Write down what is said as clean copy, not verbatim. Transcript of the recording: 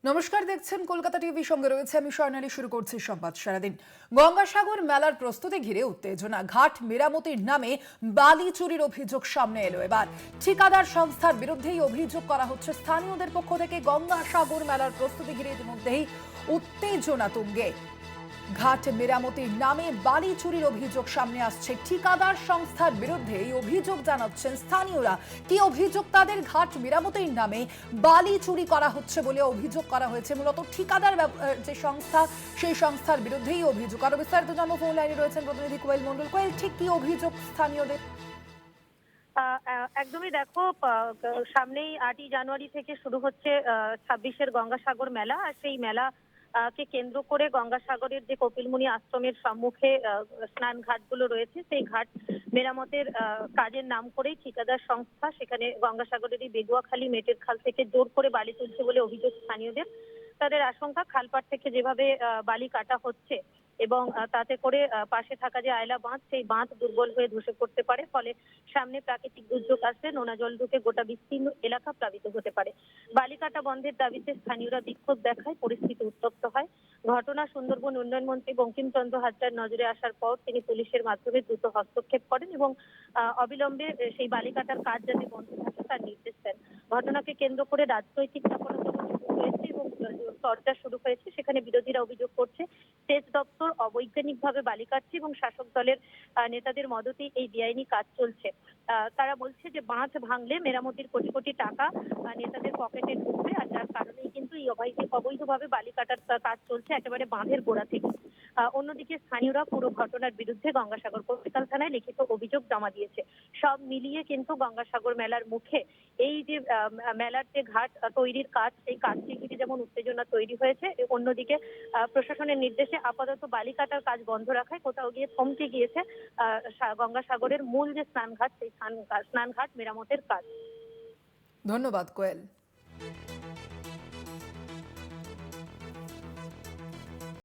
নমস্কার, দেখছেন কলকাতা টিভি, সঙ্গে রয়েছে আমি স্বর্ণালী। শুরু করছি সংবাদ সারাদিন। গঙ্গাসাগর মেলার প্রস্তুতি ঘিরে উত্তেজনা। ঘাট মেরামতির নামে বালি চুরির অভিযোগ সামনে এলো এবার। ঠিকাদার সংস্থার বিরুদ্ধেই অভিযোগ করা হচ্ছে স্থানীয়দের পক্ষ থেকে। গঙ্গাসাগর মেলার প্রস্তুতি ঘিরে ইতিমধ্যেই উত্তেজনা তুঙ্গে। ঘাট মেরামতির নামে বালি চুরির অভিযোগ সামনে আসছে। ঠিকাদার সংস্থার বিরুদ্ধে এই অভিযোগ জানাচ্ছেন স্থানীয়রা। কি অভিযোগ তাদের? ঘাট মেরামতির নামে বালি চুরি করা হচ্ছে বলে অভিযোগ করা হয়েছে। মূলত ঠিকাদার যে সংস্থা, সেই সংস্থার বিরুদ্ধেই অভিযোগ। আরো বিস্তারিত জানবো, ফোন লাইনে রয়েছেন প্রতিনিধি কোয়েল মন্ডল। কোয়েল, ঠিক কি অভিযোগ স্থানীয়দের? একদমই দেখো, সামনেই 8ই জানুয়ারি থেকে শুরু হচ্ছে 26-এর গঙ্গাসাগর মেলা। আর সেই মেলা কে কেন্দ্র করে গঙ্গাসাগরের যে কপিলমুনি আশ্রমের সম্মুখে স্নান ঘাটগুলো রয়েছে, সেই ঘাট মেরামতের কাজের নাম করেই ঠিকাদার সংস্থা সেখানে গঙ্গাসাগরেরই বেগুয়াখালী মেটের খাল থেকে জোর করে বালি তুলছে বলে অভিযোগ স্থানীয়দের। তাদের আশঙ্কা, খালপাড় থেকে যেভাবে বালি কাটা হচ্ছে এবং তাতে করে পাশে থাকা যে আয়লা বাঁধ, সেই বাঁধ দুর্বল হয়ে ধসে পড়তে পারে। ফলে সামনে প্রাকৃতিক দুর্যোগ আসলে নোনা জল ঢুকে গোটা বিস্তীর্ণ এলাকা প্লাবিত হতে পারে। বালি কাটা বন্ধের দাবিতে স্থানীয়রা বিক্ষোভ দেখায়, পরিস্থিতি উত্তপ্ত হয়। ঘটনা সুন্দরবন উন্নয়ন মন্ত্রী বঙ্কিমচন্দ্র হাজরার নজরে আসার পর তিনি পুলিশের মাধ্যমে দ্রুত হস্তক্ষেপ করেন এবং অবিলম্বে সেই বালি কাটার কাজ যাতে বন্ধ থাকে তার নির্দেশ দেন। ঘটনাকে কেন্দ্র করে রাজনৈতিক চাপানোতর শুরু হয়েছে এবং চর্চা শুরু হয়েছে। সেখানে বিরোধীরা অভিযোগ করছে সেচ দপ্তর অবৈজ্ঞানিকভাবে বালি কাটছে এবং শাসক দলের নেতাদের মদতেই এই বেআইনি কাজ চলছে। তারা বলছে যে বাঁধ ভাঙলে মেরামতির কোটি কোটি টাকা নেতাদের পকেটে ঢুকবে, আর যার কারণেই কিন্তু এই অবৈধভাবে বালি কাটার কাজ চলছে একেবারে বাঁধের গোড়া থেকে। অন্যদিকে স্থানীয়রা পুরো ঘটনার বিরুদ্ধে গঙ্গাসাগর কোতোয়ালি থানায় লিখিত অভিযোগ জমা দিয়েছে। সব মিলিয়ে কিন্তু গঙ্গাসাগর মেলার মুখে এই যে মেলার যে ঘাট তৈরির কাজ, সেই কাজটি ঘিরে যেমন উত্তেজনা তৈরি হয়েছে, অন্যদিকে প্রশাসনের নির্দেশে আপাতত বালি কাটার কাজ বন্ধ রাখায় কোথাও গিয়ে থমকে গিয়েছে গঙ্গাসাগরের মূল যে স্নানঘাট, সেই স্নানঘাট মেরামতের কাজ। ধন্যবাদ কোয়েল।